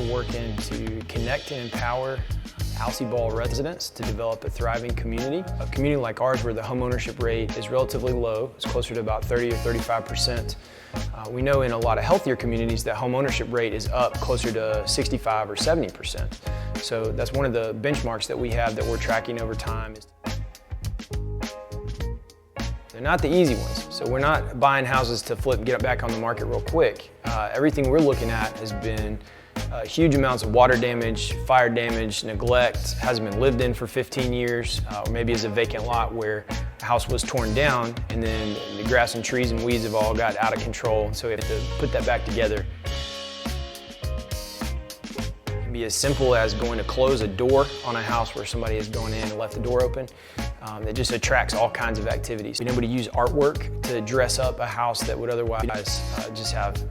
We're working to connect and empower Alsea Ball residents to develop a thriving community. A community like ours where the homeownership rate is relatively low, it's closer to about 30 or 35%. We know in a lot of healthier communities that homeownership rate is up closer to 65 or 70%. So that's one of the benchmarks that we have that we're tracking over time. They're not the easy ones. So we're not buying houses to flip and get it back on the market real quick. Everything we're looking at has been huge amounts of water damage, fire damage, neglect, hasn't been lived in for 15 years, or maybe is a vacant lot where a house was torn down and then the grass and trees and weeds have all got out of control. So we have to put that back together. It can be as simple as going to close a door on a house where somebody is going in and left the door open. It just attracts all kinds of activities. Being able to use artwork to dress up a house that would otherwise just have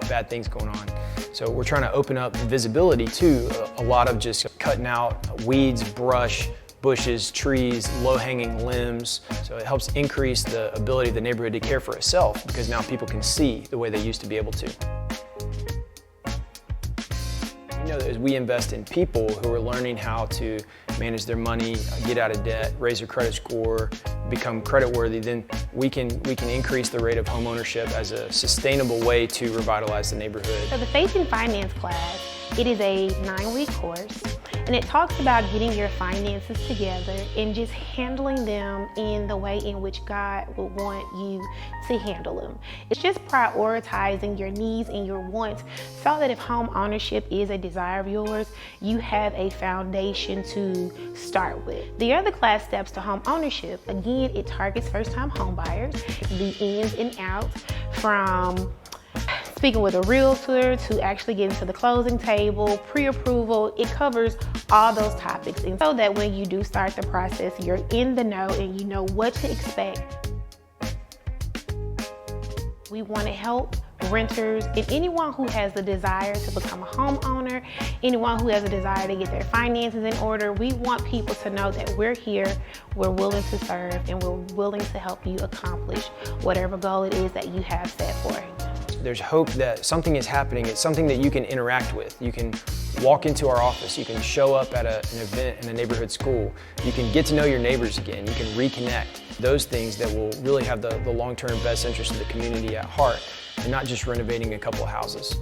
bad things going on. So we're trying to open up visibility to a lot of just cutting out weeds, brush, bushes, trees, low-hanging limbs. So it helps increase the ability of the neighborhood to care for itself because now people can see the way they used to be able to. As we invest in people who are learning how to manage their money, get out of debt, raise their credit score, become credit worthy, then we can increase the rate of home ownership as a sustainable way to revitalize the neighborhood. So the Faith in Finance class, it is a 9-week course, and it talks about getting your finances together and just handling them in the way in which God would want you to handle them. It's just prioritizing your needs and your wants so that if home ownership is a desire of yours, you have a foundation to start with. The other class, Steps to Home Ownership, again, it targets first-time home buyers, the ins and outs from speaking with a realtor to actually getting to the closing table, pre-approval. It covers all those topics. And so that when you do start the process, you're in the know and you know what to expect. We want to help renters and anyone who has the desire to become a homeowner, anyone who has a desire to get their finances in order. We want people to know that we're here, we're willing to serve, and we're willing to help you accomplish whatever goal it is that you have set for you. There's hope that something is happening. It's something that you can interact with. You can walk into our office. You can show up at an event in a neighborhood school. You can get to know your neighbors again. You can reconnect. Those things that will really have the long-term best interest of the community at heart and not just renovating a couple of houses.